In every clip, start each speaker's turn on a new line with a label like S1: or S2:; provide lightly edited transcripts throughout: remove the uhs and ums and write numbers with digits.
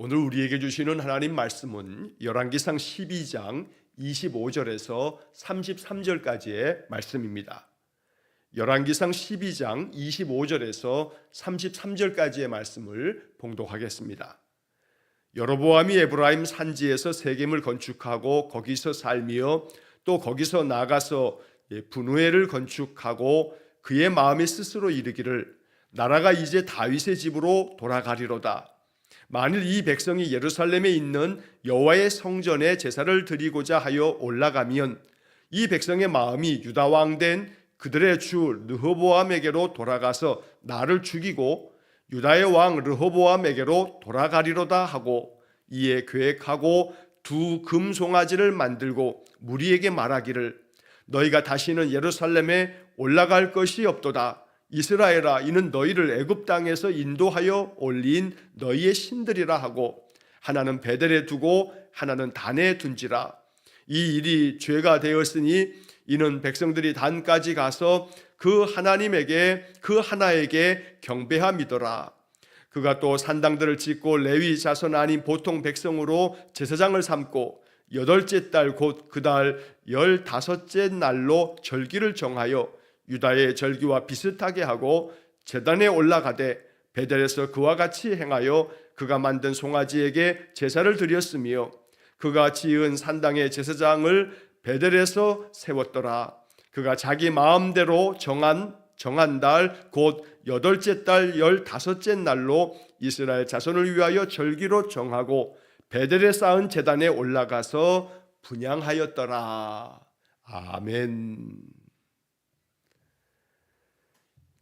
S1: 오늘 우리에게 주시는 하나님 말씀은 열왕기상 12장 25절에서 33절까지의 말씀입니다. 열왕기상 12장 25절에서 33절까지의 말씀을 봉독하겠습니다. 여로보암이 에브라임 산지에서 세겜을 건축하고 거기서 살며 또 거기서 나가서 분우엘을 건축하고 그의 마음에 스스로 이르기를 나라가 이제 다윗의 집으로 돌아가리로다. 만일 이 백성이 예루살렘에 있는 여호와의 성전에 제사를 드리고자 하여 올라가면 이 백성의 마음이 유다 왕 된 그들의 주 르호보암에게로 돌아가서 나를 죽이고 유다의 왕 르호보암에게로 돌아가리로다 하고 이에 계획하고 두 금송아지를 만들고 무리에게 말하기를 너희가 다시는 예루살렘에 올라갈 것이 없도다. 이스라엘아, 이는 너희를 애굽 땅에서 인도하여 올린 너희의 신들이라 하고 하나는 베델에 두고 하나는 단에 둔지라. 이 일이 죄가 되었으니 이는 백성들이 단까지 가서 그 하나님에게 그 하나에게 경배함이더라. 그가 또 산당들을 짓고 레위 자손 아닌 보통 백성으로 제사장을 삼고 8째 달 곧 그 달 15째 날로 절기를 정하여 유다의 절기와 비슷하게 하고 제단에 올라가되 베델에서 그와 같이 행하여 그가 만든 송아지에게 제사를 드렸으며 그가 지은 산당의 제사장을 베델에서 세웠더라. 그가 자기 마음대로 정한 달 곧 8째 달 15째 날로 이스라엘 자손을 위하여 절기로 정하고 베델에 쌓은 제단에 올라가서 분향하였더라. 아멘.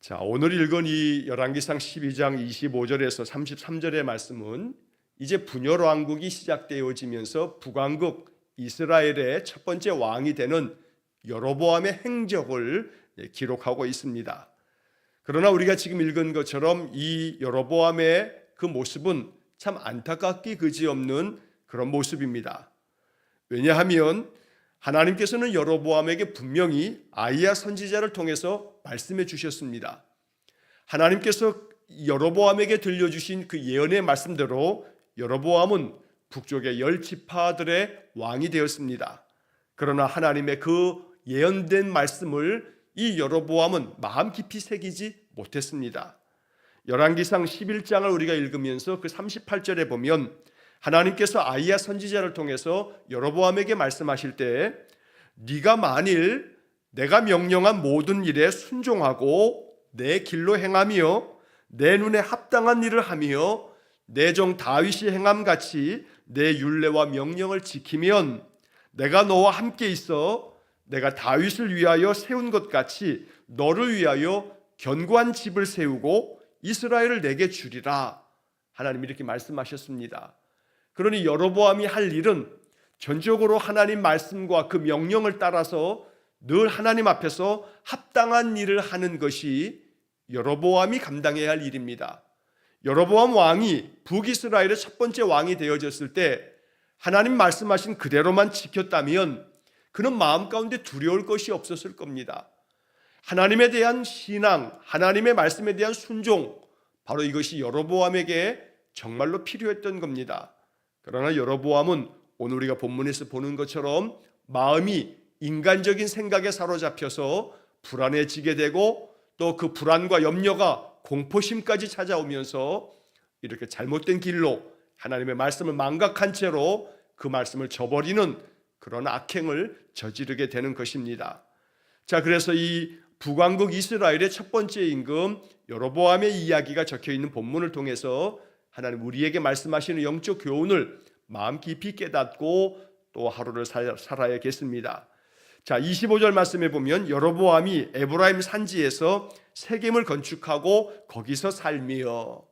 S1: 자, 오늘 읽은 이 열왕기상 12장 25절에서 33절의 말씀은 이제 분열 왕국이 시작되어지면서 북왕국 이스라엘의 첫 번째 왕이 되는 여로보암의 행적을 기록하고 있습니다. 그러나 우리가 지금 읽은 것처럼 이 여로보암의 그 모습은 참 안타깝기 그지없는 그런 모습입니다. 왜냐하면 하나님께서는 여로보암에게 분명히 아이야 선지자를 통해서 말씀해 주셨습니다. 하나님께서 여로보암에게 들려주신 그 예언의 말씀대로 여로보암은 북쪽의 10지파들의 왕이 되었습니다. 그러나 하나님의 그 예언된 말씀을 이 여로보암은 마음 깊이 새기지 못했습니다. 열왕기상 11장을 우리가 읽으면서 그 38절에 보면 하나님께서 아이야 선지자를 통해서 여로보암에게 말씀하실 때 네가 만일 내가 명령한 모든 일에 순종하고 내 길로 행하며 내 눈에 합당한 일을 하며 내 종 다윗이 행함같이 내 율례와 명령을 지키면 내가 너와 함께 있어 내가 다윗을 위하여 세운 것 같이 너를 위하여 견고한 집을 세우고 이스라엘을 내게 주리라. 하나님이 이렇게 말씀하셨습니다. 그러니 여로보암이 할 일은 전적으로 하나님 말씀과 그 명령을 따라서 늘 하나님 앞에서 합당한 일을 하는 것이 여로보암이 감당해야 할 일입니다. 여로보암 왕이 북이스라엘의 첫 번째 왕이 되어졌을 때 하나님 말씀하신 그대로만 지켰다면 그는 마음 가운데 두려울 것이 없었을 겁니다. 하나님에 대한 신앙, 하나님의 말씀에 대한 순종, 바로 이것이 여로보암에게 정말로 필요했던 겁니다. 그러나 여로보암은 오늘 우리가 본문에서 보는 것처럼 마음이 인간적인 생각에 사로잡혀서 불안해지게 되고 또 그 불안과 염려가 공포심까지 찾아오면서 이렇게 잘못된 길로 하나님의 말씀을 망각한 채로 그 말씀을 저버리는 그런 악행을 저지르게 되는 것입니다. 자, 그래서 이 북왕국 이스라엘의 첫 번째 임금 여로보암의 이야기가 적혀있는 본문을 통해서 하나님 우리에게 말씀하시는 영적 교훈을 마음 깊이 깨닫고 또 하루를 살아야겠습니다. 자, 25절 말씀에 보면 여로보암이 에브라임 산지에서 세겜을 건축하고 거기서 살며,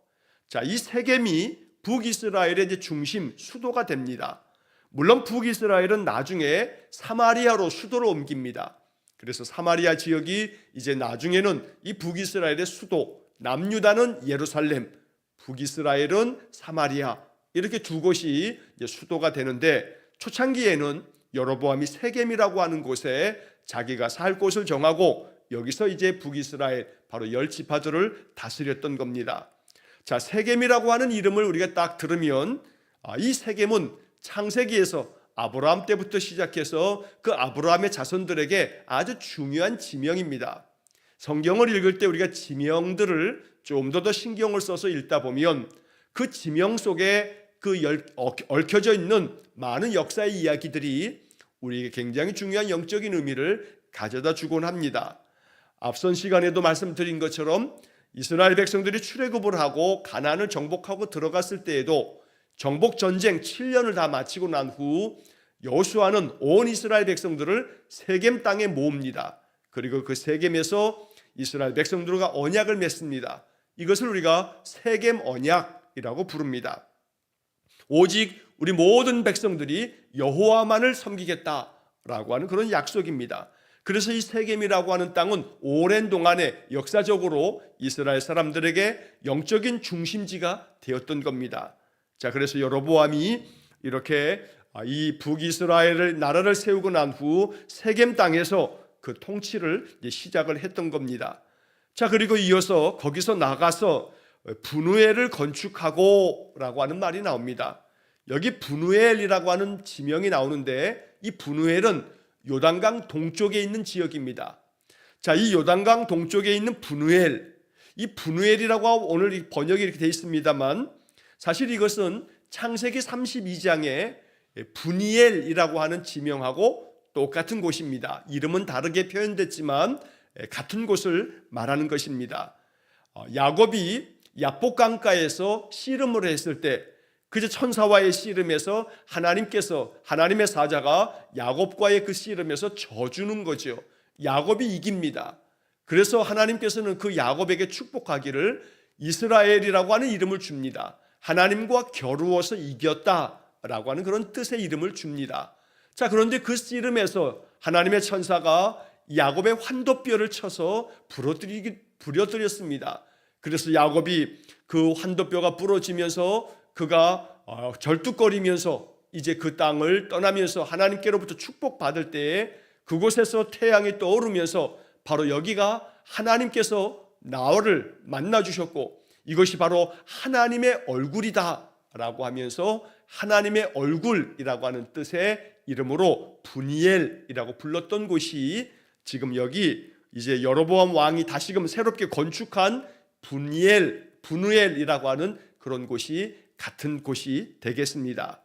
S1: 자, 이 세겜이 북이스라엘의 이제 중심 수도가 됩니다. 물론 북이스라엘은 나중에 사마리아로 수도를 옮깁니다. 그래서 사마리아 지역이 이제 나중에는 이 북이스라엘의 수도, 남유다는 예루살렘, 북이스라엘은 사마리아, 이렇게 두 곳이 이제 수도가 되는데 초창기에는 여로보암이 세겜이라고 하는 곳에 자기가 살 곳을 정하고 여기서 이제 북이스라엘 바로 10지파들을 다스렸던 겁니다. 자, 세겜이라고 하는 이름을 우리가 딱 들으면 이 세겜은 창세기에서 아브라함 때부터 시작해서 그 아브라함의 자손들에게 아주 중요한 지명입니다. 성경을 읽을 때 우리가 지명들을 좀 더 신경을 써서 읽다 보면 그 지명 속에 얽혀져 있는 많은 역사의 이야기들이 우리에게 굉장히 중요한 영적인 의미를 가져다 주곤 합니다. 앞선 시간에도 말씀드린 것처럼 이스라엘 백성들이 출애굽을 하고 가나안을 정복하고 들어갔을 때에도 정복 전쟁 7년을 다 마치고 난 후 여호수아는 온 이스라엘 백성들을 세겜 땅에 모읍니다. 그리고 그 세겜에서 이스라엘 백성들과 언약을 맺습니다. 이것을 우리가 세겜 언약이라고 부릅니다. 오직 우리 모든 백성들이 여호와만을 섬기겠다라고 하는 그런 약속입니다. 그래서 이 세겜이라고 하는 땅은 오랜 동안에 역사적으로 이스라엘 사람들에게 영적인 중심지가 되었던 겁니다. 자, 그래서 여로보암이 이렇게 이 북이스라엘을 나라를 세우고 난 후 세겜 땅에서 그 통치를 시작을 했던 겁니다. 자, 그리고 이어서 거기서 나가서 분우엘을 건축하고 라고 하는 말이 나옵니다. 여기 분우엘이라고 하는 지명이 나오는데 이 분우엘은 요단강 동쪽에 있는 지역입니다. 자, 이 요단강 동쪽에 있는 분우엘, 이 분우엘이라고 오늘 번역이 이렇게 되어 있습니다만 사실 이것은 창세기 32장에 분이엘이라고 하는 지명하고 똑같은 곳입니다. 이름은 다르게 표현됐지만 같은 곳을 말하는 것입니다. 야곱이 야복강가에서 씨름을 했을 때 그저 천사와의 씨름에서 하나님의 사자가 야곱과의 그 씨름에서 져주는 거죠. 야곱이 이깁니다. 그래서 하나님께서는 그 야곱에게 축복하기를 이스라엘이라고 하는 이름을 줍니다. 하나님과 겨루어서 이겼다라고 하는 그런 뜻의 이름을 줍니다. 자, 그런데 그 씨름에서 하나님의 천사가 야곱의 환도뼈를 쳐서 부러뜨렸습니다. 그래서 야곱이 그 환도뼈가 부러지면서 그가 절뚝거리면서 이제 그 땅을 떠나면서 하나님께로부터 축복받을 때에 그곳에서 태양이 떠오르면서 바로 여기가 하나님께서 나를 만나주셨고 이것이 바로 하나님의 얼굴이다 라고 하면서 하나님의 얼굴이라고 하는 뜻의 이름으로 분이엘이라고 불렀던 곳이 지금 여기 이제 여로보암 왕이 다시금 새롭게 건축한 분우엘이라고 하는 그런 곳이 같은 곳이 되겠습니다.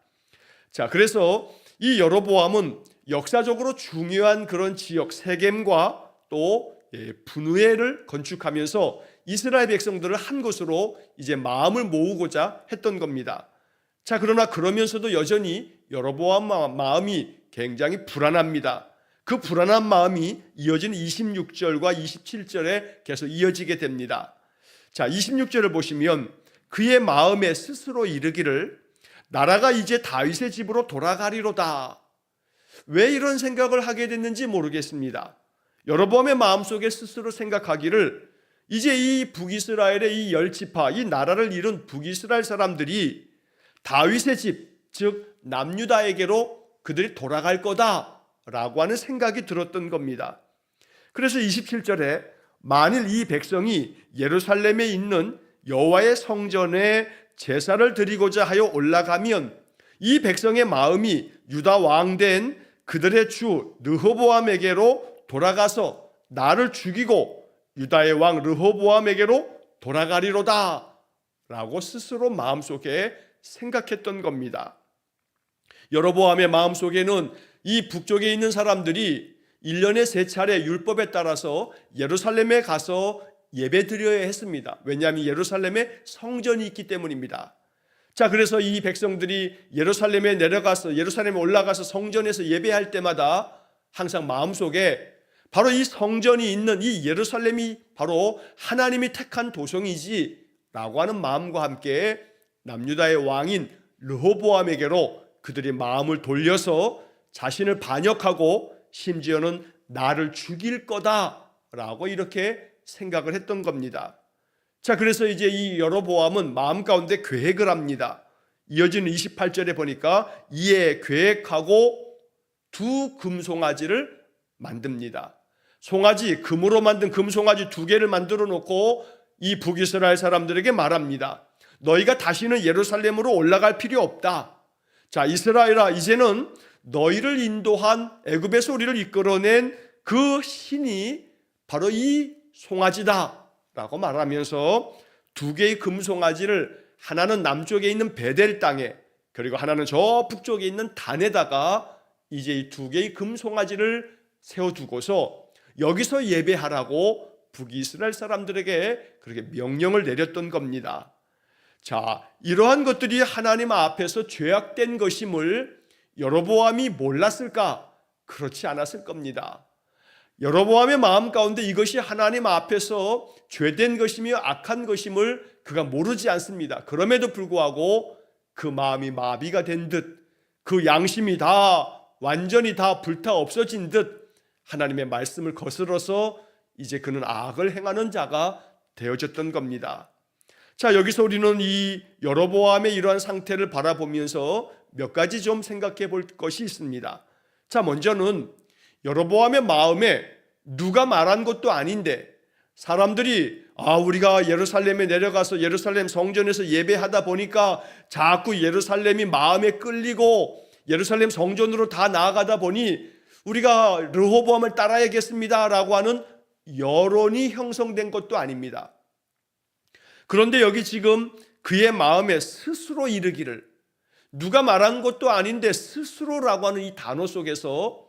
S1: 자, 그래서 이 여로보암은 역사적으로 중요한 그런 지역 세겜과 또 분우엘을 건축하면서 이스라엘 백성들을 한 곳으로 이제 마음을 모으고자 했던 겁니다. 자, 그러나 그러면서도 여전히 여로보암 마음이 굉장히 불안합니다. 그 불안한 마음이 이어진 26절과 27절에 계속 이어지게 됩니다. 자, 26절을 보시면 그의 마음에 스스로 이르기를 나라가 이제 다윗의 집으로 돌아가리로다. 왜 이런 생각을 하게 됐는지 모르겠습니다. 여로보암의 마음속에 스스로 생각하기를 이제 이 북이스라엘의 이 10지파, 이 나라를 이룬 북이스라엘 사람들이 다윗의 집, 즉 남유다에게로 그들이 돌아갈 거다라고 하는 생각이 들었던 겁니다. 그래서 27절에 만일 이 백성이 예루살렘에 있는 여호와의 성전에 제사를 드리고자 하여 올라가면 이 백성의 마음이 유다 왕된 그들의 주 르호보암에게로 돌아가서 나를 죽이고 유다의 왕 르호보암에게로 돌아가리로다 라고 스스로 마음속에 생각했던 겁니다. 여로보암의 마음속에는 이 북쪽에 있는 사람들이 1년에 3차례 율법에 따라서 예루살렘에 가서 예배 드려야 했습니다. 왜냐하면 예루살렘에 성전이 있기 때문입니다. 자, 그래서 이 백성들이 예루살렘에 올라가서 성전에서 예배할 때마다 항상 마음속에 바로 이 성전이 있는 이 예루살렘이 바로 하나님이 택한 도성이지 라고 하는 마음과 함께 남유다의 왕인 르호보암에게로 그들이 마음을 돌려서 자신을 반역하고 심지어는 나를 죽일 거다라고 이렇게 생각을 했던 겁니다. 자, 그래서 이제 이 여로보암은 마음 가운데 계획을 합니다. 이어지는 28절에 보니까 이에 계획하고 2 금송아지를 만듭니다. 송아지, 금으로 만든 금송아지 2개를 만들어 놓고 이 북이스라엘 사람들에게 말합니다. 너희가 다시는 예루살렘으로 올라갈 필요 없다. 자, 이스라엘아, 이제는 너희를 인도한 애굽에서 우리를 이끌어낸 그 신이 바로 이 송아지다 라고 말하면서 두 개의 금송아지를 하나는 남쪽에 있는 베델 땅에, 그리고 하나는 저 북쪽에 있는 단에다가 이제 이 두 개의 금송아지를 세워두고서 여기서 예배하라고 북이스라엘 사람들에게 그렇게 명령을 내렸던 겁니다. 자, 이러한 것들이 하나님 앞에서 죄악된 것임을 여로보암이 몰랐을까? 그렇지 않았을 겁니다. 여로보암의 마음 가운데 이것이 하나님 앞에서 죄된 것이며 악한 것임을 그가 모르지 않습니다. 그럼에도 불구하고 그 마음이 마비가 된 듯, 그 양심이 다 완전히 다 불타 없어진 듯 하나님의 말씀을 거스러서 이제 그는 악을 행하는 자가 되어졌던 겁니다. 자, 여기서 우리는 이 여로보암의 이러한 상태를 바라보면서 몇 가지 좀 생각해 볼 것이 있습니다. 자, 먼저는 여로보암의 마음에 누가 말한 것도 아닌데 사람들이 우리가 예루살렘에 내려가서 예루살렘 성전에서 예배하다 보니까 자꾸 예루살렘이 마음에 끌리고 예루살렘 성전으로 다 나아가다 보니 우리가 르호보암을 따라야겠습니다 라고 하는 여론이 형성된 것도 아닙니다. 그런데 여기 지금 그의 마음에 스스로 이르기를, 누가 말한 것도 아닌데 스스로라고 하는 이 단어 속에서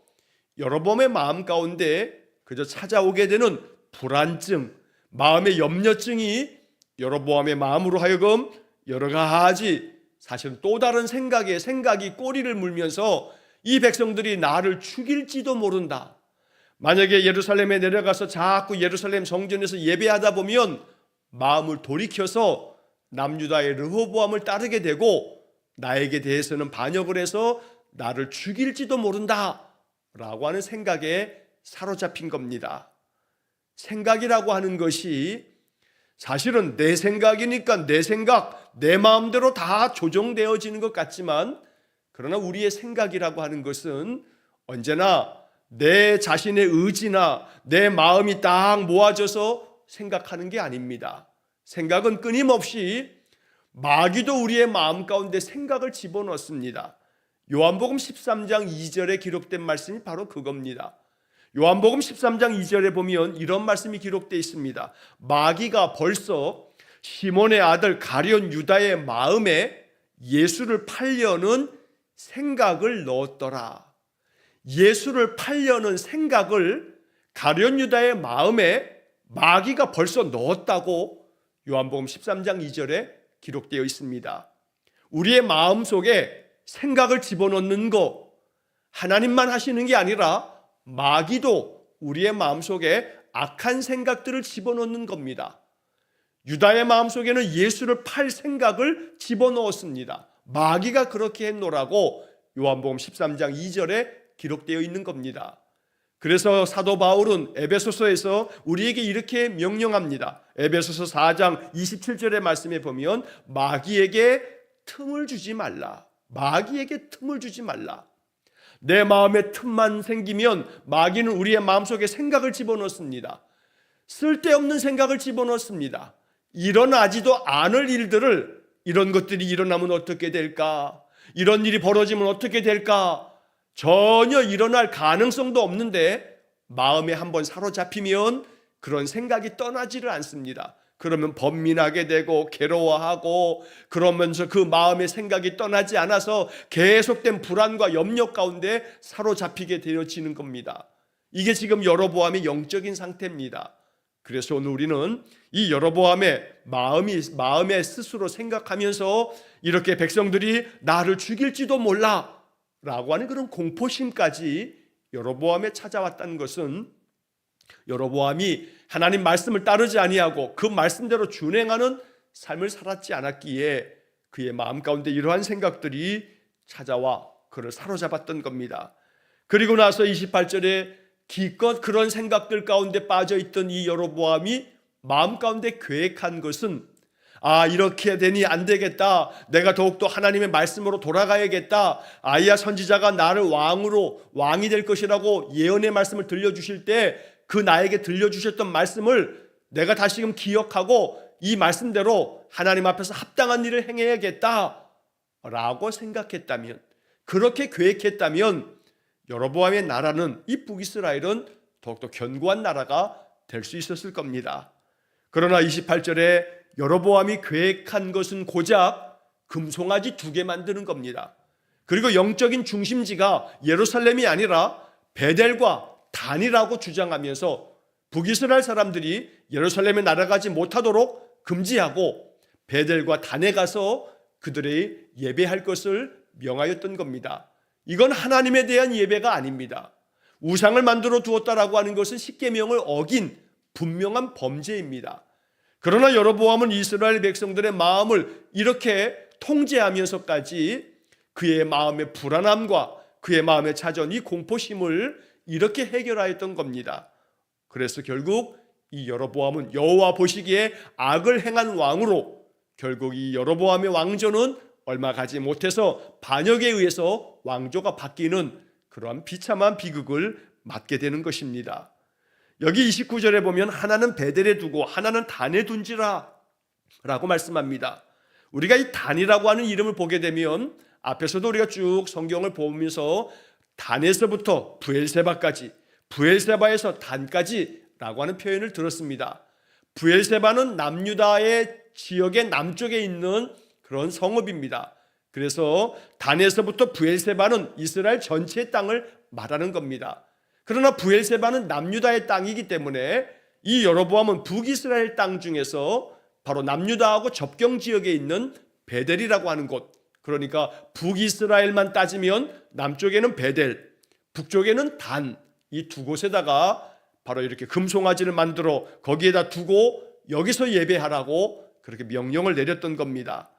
S1: 여로보암의 마음 가운데 그저 찾아오게 되는 불안증, 마음의 염려증이 여로보암의 마음으로 하여금 여러 가지 사실은 또 다른 생각이 꼬리를 물면서 이 백성들이 나를 죽일지도 모른다. 만약에 예루살렘에 내려가서 자꾸 예루살렘 성전에서 예배하다 보면 마음을 돌이켜서 남유다의 르호보암을 따르게 되고 나에게 대해서는 반역을 해서 나를 죽일지도 모른다 라고 하는 생각에 사로잡힌 겁니다. 생각이라고 하는 것이 사실은 내 생각이니까 내 생각, 내 마음대로 다 조정되어지는 것 같지만, 그러나 우리의 생각이라고 하는 것은 언제나 내 자신의 의지나 내 마음이 딱 모아져서 생각하는 게 아닙니다. 생각은 끊임없이 마귀도 우리의 마음 가운데 생각을 집어넣습니다. 요한복음 13장 2절에 기록된 말씀이 바로 그겁니다. 요한복음 13장 2절에 보면 이런 말씀이 기록되어 있습니다. 마귀가 벌써 시몬의 아들 가룟 유다의 마음에 예수를 팔려는 생각을 넣었더라. 예수를 팔려는 생각을 가룟 유다의 마음에 마귀가 벌써 넣었다고 요한복음 13장 2절에 기록되어 있습니다. 우리의 마음 속에 생각을 집어넣는 거 하나님만 하시는 게 아니라 마귀도 우리의 마음속에 악한 생각들을 집어넣는 겁니다. 유다의 마음속에는 예수를 팔 생각을 집어넣었습니다. 마귀가 그렇게 했노라고 요한복음 13장 2절에 기록되어 있는 겁니다. 그래서 사도 바울은 에베소서에서 우리에게 이렇게 명령합니다. 에베소서 4장 27절의 말씀에 보면 마귀에게 틈을 주지 말라. 마귀에게 틈을 주지 말라. 내 마음에 틈만 생기면 마귀는 우리의 마음속에 생각을 집어넣습니다. 쓸데없는 생각을 집어넣습니다. 일어나지도 않을 일들을, 이런 것들이 일어나면 어떻게 될까? 이런 일이 벌어지면 어떻게 될까? 전혀 일어날 가능성도 없는데 마음에 한번 사로잡히면 그런 생각이 떠나지를 않습니다. 그러면 번민하게 되고 괴로워하고, 그러면서 그 마음의 생각이 떠나지 않아서 계속된 불안과 염려 가운데 사로잡히게 되어지는 겁니다. 이게 지금 여로보암의 영적인 상태입니다. 그래서 오늘 우리는 이 여로보암의 마음에 스스로 생각하면서 이렇게 백성들이 나를 죽일지도 몰라 라고 하는 그런 공포심까지 여로보암에 찾아왔다는 것은 여로보암이 하나님 말씀을 따르지 아니하고 그 말씀대로 준행하는 삶을 살았지 않았기에 그의 마음 가운데 이러한 생각들이 찾아와 그를 사로잡았던 겁니다. 그리고 나서 28절에 기껏 그런 생각들 가운데 빠져있던 이 여로보암이 마음 가운데 계획한 것은 이렇게 되니 안 되겠다. 내가 더욱더 하나님의 말씀으로 돌아가야겠다. 아이야 선지자가 나를 왕이 될 것이라고 예언의 말씀을 들려주실 때 그 나에게 들려주셨던 말씀을 내가 다시금 기억하고 이 말씀대로 하나님 앞에서 합당한 일을 행해야겠다라고 생각했다면, 그렇게 계획했다면 여로보암의 나라는, 이 북이스라엘은 더욱더 견고한 나라가 될 수 있었을 겁니다. 그러나 28절에 여로보암이 계획한 것은 고작 금송아지 2개 만드는 겁니다. 그리고 영적인 중심지가 예루살렘이 아니라 베델과 단이라고 주장하면서 북이스라엘 사람들이 예루살렘에 날아가지 못하도록 금지하고 베델과 단에 가서 그들의 예배할 것을 명하였던 겁니다. 이건 하나님에 대한 예배가 아닙니다. 우상을 만들어 두었다라고 하는 것은 십계명을 어긴 분명한 범죄입니다. 그러나 여로보암은 이스라엘 백성들의 마음을 이렇게 통제하면서까지 그의 마음의 불안함과 그의 마음에 찾아온 이 공포심을 이렇게 해결하였던 겁니다. 그래서 결국 이 여로보암은 여호와 보시기에 악을 행한 왕으로, 결국 이 여로보암의 왕조는 얼마 가지 못해서 반역에 의해서 왕조가 바뀌는 그러한 비참한 비극을 맞게 되는 것입니다. 여기 29절에 보면 하나는 베델에 두고 하나는 단에 둔지라 라고 말씀합니다. 우리가 이 단이라고 하는 이름을 보게 되면 앞에서도 우리가 쭉 성경을 보면서 단에서부터 부엘세바까지, 부엘세바에서 단까지 라고 하는 표현을 들었습니다. 부엘세바는 남유다의 지역의 남쪽에 있는 그런 성읍입니다. 그래서 단에서부터 부엘세바는 이스라엘 전체의 땅을 말하는 겁니다. 그러나 부엘세바는 남유다의 땅이기 때문에 이 여로보암은 북이스라엘 땅 중에서 바로 남유다하고 접경 지역에 있는 베델이라고 하는 곳, 그러니까 북이스라엘만 따지면 남쪽에는 베델, 북쪽에는 단, 이 두 곳에다가 바로 이렇게 금송아지를 만들어 거기에다 두고 여기서 예배하라고 그렇게 명령을 내렸던 겁니다.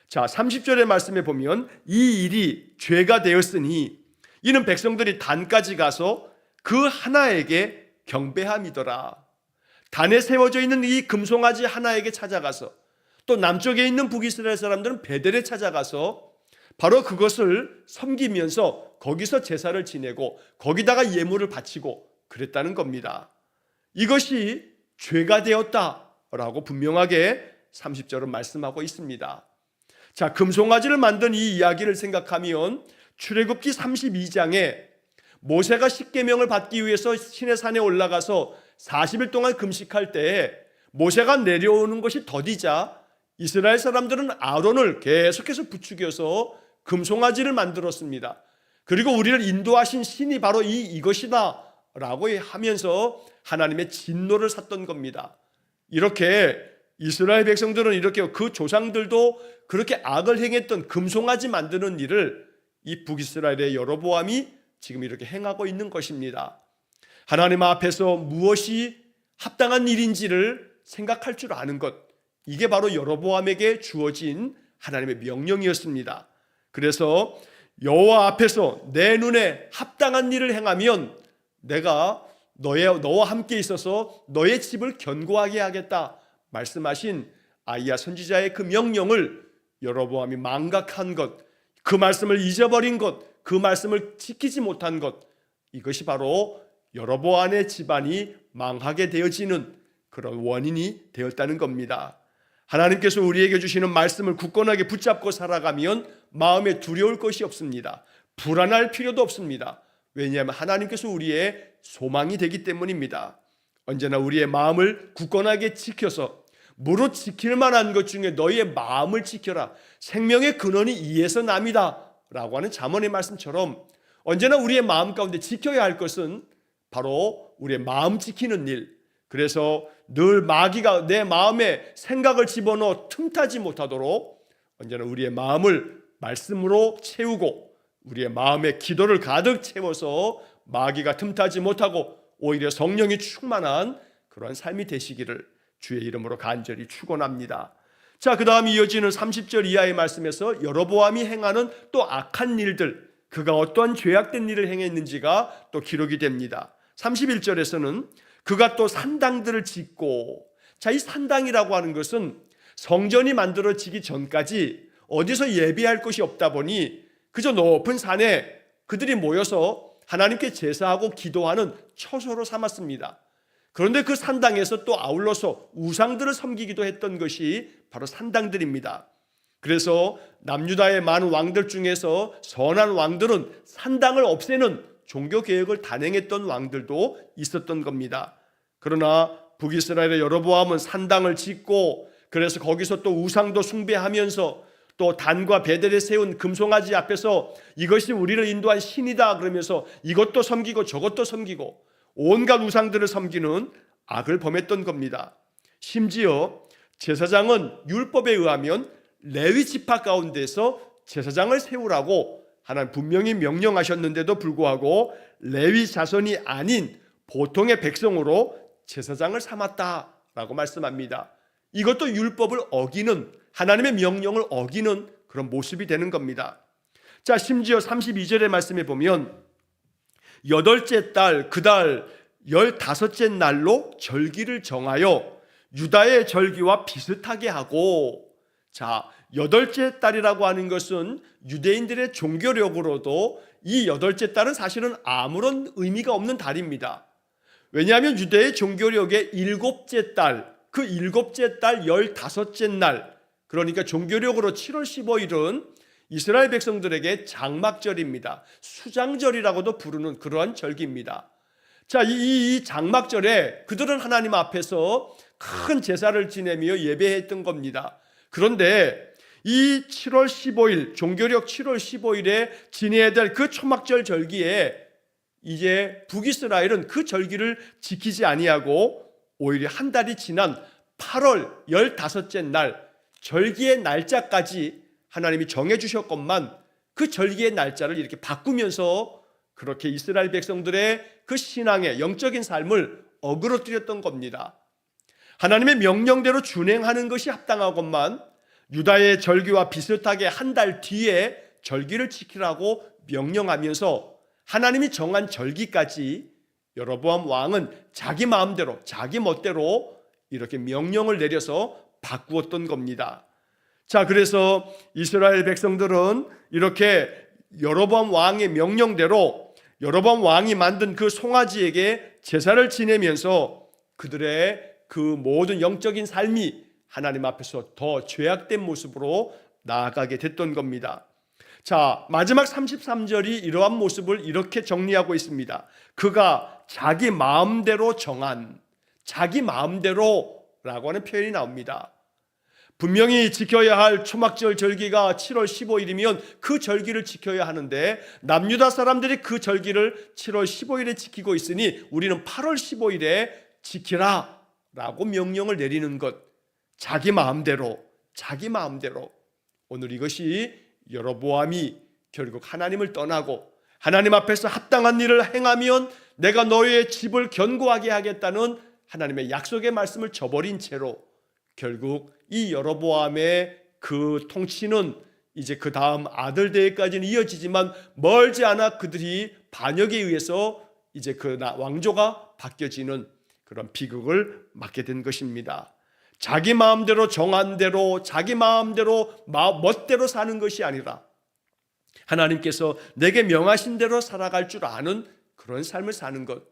S1: 자, 30절의 말씀에 보면 이 일이 죄가 되었으니 이는 백성들이 단까지 가서 그 하나에게 경배함이더라. 단에 세워져 있는 이 금송아지 하나에게 찾아가서, 또 남쪽에 있는 북이스라엘 사람들은 베델에 찾아가서 바로 그것을 섬기면서 거기서 제사를 지내고 거기다가 예물을 바치고 그랬다는 겁니다. 이것이 죄가 되었다라고 분명하게 30절은 말씀하고 있습니다. 자, 금송아지를 만든 이 이야기를 생각하면 출애굽기 32장에 모세가 십계명을 받기 위해서 시내산에 올라가서 40일 동안 금식할 때 모세가 내려오는 것이 더디자 이스라엘 사람들은 아론을 계속해서 부추겨서 금송아지를 만들었습니다. 그리고 우리를 인도하신 신이 바로 이것이다 라고 하면서 하나님의 진노를 샀던 겁니다. 이렇게 이스라엘 백성들은 이렇게 그 조상들도 그렇게 악을 행했던 금송아지 만드는 일을 이 북이스라엘의 여로보암이 지금 이렇게 행하고 있는 것입니다. 하나님 앞에서 무엇이 합당한 일인지를 생각할 줄 아는 것, 이게 바로 여로보암에게 주어진 하나님의 명령이었습니다. 그래서 여호와 앞에서 내 눈에 합당한 일을 행하면 내가 너와 함께 있어서 너의 집을 견고하게 하겠다 말씀하신 아이야 선지자의 그 명령을 여로보암이 망각한 것, 그 말씀을 잊어버린 것, 그 말씀을 지키지 못한 것, 이것이 바로 여로보암의 집안이 망하게 되어지는 그런 원인이 되었다는 겁니다. 하나님께서 우리에게 주시는 말씀을 굳건하게 붙잡고 살아가면 마음에 두려울 것이 없습니다. 불안할 필요도 없습니다. 왜냐하면 하나님께서 우리의 소망이 되기 때문입니다. 언제나 우리의 마음을 굳건하게 지켜서 무릇 지킬 만한 것 중에 너희의 마음을 지켜라. 생명의 근원이 이에서 남이다 라고 하는 잠언의 말씀처럼 언제나 우리의 마음 가운데 지켜야 할 것은 바로 우리의 마음 지키는 일. 그래서 늘 마귀가 내 마음에 생각을 집어넣어 틈타지 못하도록 언제나 우리의 마음을 말씀으로 채우고 우리의 마음에 기도를 가득 채워서 마귀가 틈타지 못하고 오히려 성령이 충만한 그러한 삶이 되시기를 주의 이름으로 간절히 축원합니다. 자, 그 다음 이어지는 30절 이하의 말씀에서 여로보암이 행하는 또 악한 일들, 그가 어떠한 죄악된 일을 행했는지가 또 기록이 됩니다. 31절에서는 그가 또 산당들을 짓고, 자, 이 산당이라고 하는 것은 성전이 만들어지기 전까지 어디서 예배할 곳이 없다 보니 그저 높은 산에 그들이 모여서 하나님께 제사하고 기도하는 처소로 삼았습니다. 그런데 그 산당에서 또 아울러서 우상들을 섬기기도 했던 것이 바로 산당들입니다. 그래서 남유다의 많은 왕들 중에서 선한 왕들은 산당을 없애는 종교개혁을 단행했던 왕들도 있었던 겁니다. 그러나 북이스라엘의 여로보암은 산당을 짓고 그래서 거기서 또 우상도 숭배하면서 또 단과 베델에 세운 금송아지 앞에서 이것이 우리를 인도한 신이다 그러면서 이것도 섬기고 저것도 섬기고 온갖 우상들을 섬기는 악을 범했던 겁니다. 심지어 제사장은 율법에 의하면 레위 지파 가운데서 제사장을 세우라고 하나님 분명히 명령하셨는데도 불구하고 레위 자손이 아닌 보통의 백성으로 제사장을 삼았다라고 말씀합니다. 이것도 율법을 어기는, 하나님의 명령을 어기는 그런 모습이 되는 겁니다. 자, 심지어 32절의 말씀에 보면 8째 달 그달 15째 날로 절기를 정하여 유다의 절기와 비슷하게 하고, 자, 8째 달이라고 하는 것은 유대인들의 종교력으로도 이 8째 달은 사실은 아무런 의미가 없는 달입니다. 왜냐하면 유대의 종교력의 7째 달, 그 7째 달 15째 날, 그러니까 종교력으로 7월 15일은 이스라엘 백성들에게 장막절입니다. 수장절이라고도 부르는 그러한 절기입니다. 자, 이 장막절에 그들은 하나님 앞에서 큰 제사를 지내며 예배했던 겁니다. 그런데 이 7월 15일, 종교력 7월 15일에 지내야 될 그 초막절 절기에 이제 북이스라엘은 그 절기를 지키지 아니하고 오히려 한 달이 지난 8월 15째 날 절기의 날짜까지 하나님이 정해주셨건만 그 절기의 날짜를 이렇게 바꾸면서 그렇게 이스라엘 백성들의 그 신앙의 영적인 삶을 어그러뜨렸던 겁니다. 하나님의 명령대로 준행하는 것이 합당하건만 유다의 절기와 비슷하게 한 달 뒤에 절기를 지키라고 명령하면서 하나님이 정한 절기까지 여로보암 왕은 자기 마음대로 자기 멋대로 이렇게 명령을 내려서 바꾸었던 겁니다. 자, 그래서 이스라엘 백성들은 이렇게 여로보암 왕의 명령대로 여로보암 왕이 만든 그 송아지에게 제사를 지내면서 그들의 그 모든 영적인 삶이 하나님 앞에서 더 죄악된 모습으로 나아가게 됐던 겁니다. 자, 마지막 33절이 이러한 모습을 이렇게 정리하고 있습니다. 그가 자기 마음대로 정한, 자기 마음대로라고 하는 표현이 나옵니다. 분명히 지켜야 할 초막절 절기가 7월 15일이면 그 절기를 지켜야 하는데 남유다 사람들이 그 절기를 7월 15일에 지키고 있으니 우리는 8월 15일에 지키라 라고 명령을 내리는 것, 자기 마음대로, 자기 마음대로. 오늘 이것이 여로보암이 결국 하나님을 떠나고 하나님 앞에서 합당한 일을 행하면 내가 너희의 집을 견고하게 하겠다는 하나님의 약속의 말씀을 저버린 채로 결국 이 여로보암의 그 통치는 이제 그 다음 아들 대회까지는 이어지지만 멀지 않아 그들이 반역에 의해서 이제 그 왕조가 바뀌어지는 그런 비극을 맞게 된 것입니다. 자기 마음대로 정한 대로 자기 마음대로 멋대로 사는 것이 아니라 하나님께서 내게 명하신 대로 살아갈 줄 아는 그런 삶을 사는 것,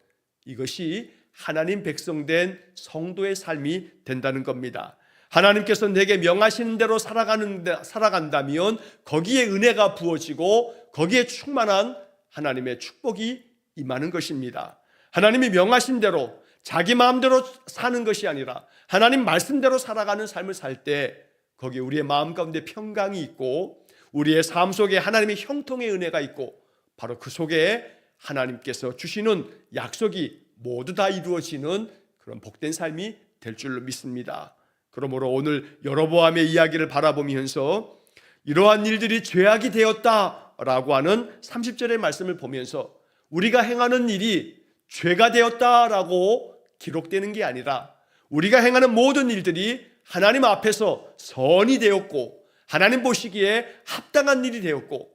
S1: 이것이 하나님 백성된 성도의 삶이 된다는 겁니다. 하나님께서 내게 명하시는 대로 살아간다면 거기에 은혜가 부어지고 거기에 충만한 하나님의 축복이 임하는 것입니다. 하나님이 명하신 대로 자기 마음대로 사는 것이 아니라 하나님 말씀대로 살아가는 삶을 살 때 거기에 우리의 마음 가운데 평강이 있고 우리의 삶 속에 하나님의 형통의 은혜가 있고 바로 그 속에 하나님께서 주시는 약속이 모두 다 이루어지는 그런 복된 삶이 될 줄로 믿습니다. 그러므로 오늘 여로보암의 이야기를 바라보면서 이러한 일들이 죄악이 되었다라고 하는 30절의 말씀을 보면서 우리가 행하는 일이 죄가 되었다라고 기록되는 게 아니라 우리가 행하는 모든 일들이 하나님 앞에서 선이 되었고 하나님 보시기에 합당한 일이 되었고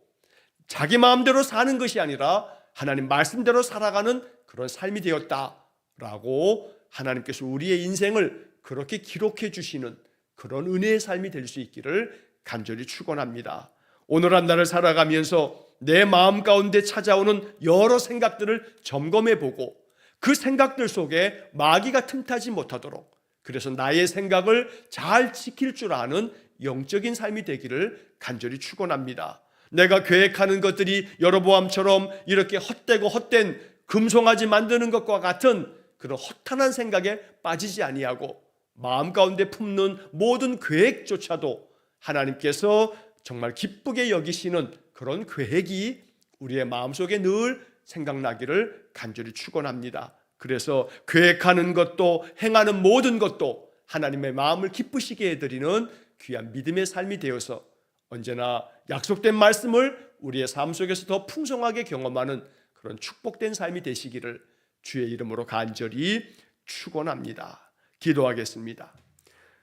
S1: 자기 마음대로 사는 것이 아니라 하나님 말씀대로 살아가는 그런 삶이 되었다라고 하나님께서 우리의 인생을 그렇게 기록해 주시는 그런 은혜의 삶이 될 수 있기를 간절히 축원합니다. 오늘 한 날을 살아가면서 내 마음 가운데 찾아오는 여러 생각들을 점검해 보고 그 생각들 속에 마귀가 틈타지 못하도록, 그래서 나의 생각을 잘 지킬 줄 아는 영적인 삶이 되기를 간절히 축원합니다. 내가 계획하는 것들이 여로보암처럼 이렇게 헛되고 헛된 금송아지 만드는 것과 같은 그런 허탄한 생각에 빠지지 아니하고 마음 가운데 품는 모든 계획조차도 하나님께서 정말 기쁘게 여기시는 그런 계획이 우리의 마음속에 늘 생각나기를 간절히 축원합니다. 그래서 계획하는 것도 행하는 모든 것도 하나님의 마음을 기쁘시게 해드리는 귀한 믿음의 삶이 되어서 언제나 약속된 말씀을 우리의 삶 속에서 더 풍성하게 경험하는 그런 축복된 삶이 되시기를 주의 이름으로 간절히 축원합니다. 기도하겠습니다.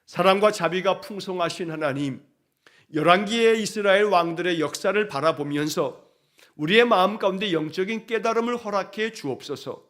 S1: 사랑과 자비가 풍성하신 하나님, 열왕기의 이스라엘 왕들의 역사를 바라보면서 우리의 마음 가운데 영적인 깨달음을 허락해 주옵소서.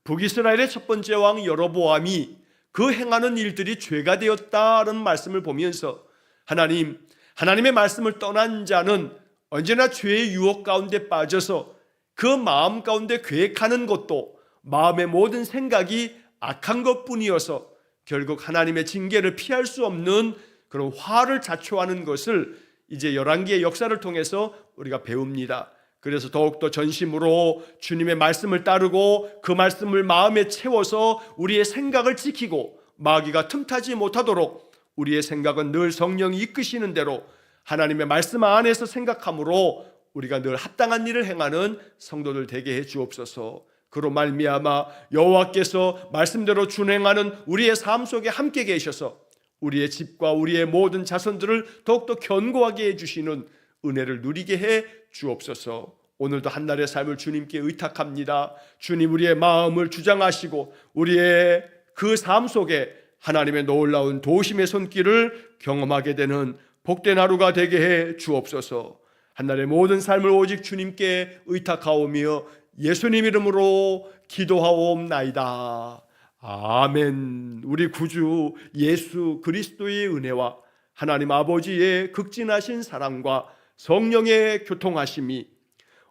S1: 북이스라엘의 첫 번째 왕 여로보암이 그 행하는 일들이 죄가 되었다는 말씀을 보면서 하나님의 말씀을 떠난 자는 언제나 죄의 유혹 가운데 빠져서 그 마음 가운데 계획하는 것도 마음의 모든 생각이 악한 것뿐이어서 결국 하나님의 징계를 피할 수 없는 그런 화를 자초하는 것을 이제 열왕기의 역사를 통해서 우리가 배웁니다. 그래서 더욱더 전심으로 주님의 말씀을 따르고 그 말씀을 마음에 채워서 우리의 생각을 지키고 마귀가 틈타지 못하도록 우리의 생각은 늘 성령이 이끄시는 대로 하나님의 말씀 안에서 생각함으로 우리가 늘 합당한 일을 행하는 성도들 되게 해 주옵소서. 그로 말미암아 여호와께서 말씀대로 준행하는 우리의 삶 속에 함께 계셔서 우리의 집과 우리의 모든 자손들을 더욱더 견고하게 해주시는 은혜를 누리게 해 주옵소서. 오늘도 한날의 삶을 주님께 의탁합니다. 주님, 우리의 마음을 주장하시고 우리의 그 삶 속에 하나님의 놀라운 도심의 손길을 경험하게 되는 복된 하루가 되게 해 주옵소서. 한날의 모든 삶을 오직 주님께 의탁하오며 예수님 이름으로 기도하옵나이다. 아멘. 우리 구주 예수 그리스도의 은혜와 하나님 아버지의 극진하신 사랑과 성령의 교통하심이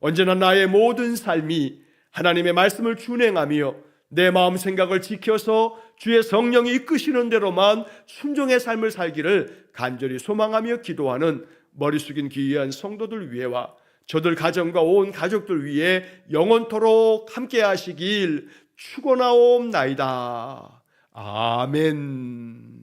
S1: 언제나 나의 모든 삶이 하나님의 말씀을 준행하며 내 마음 생각을 지켜서 주의 성령이 이끄시는 대로만 순종의 삶을 살기를 간절히 소망하며 기도하는 머리 숙인 귀한 성도들 위에와 저들 가정과 온 가족들 위에 영원토록 함께 하시길 축원하옵나이다. 아멘.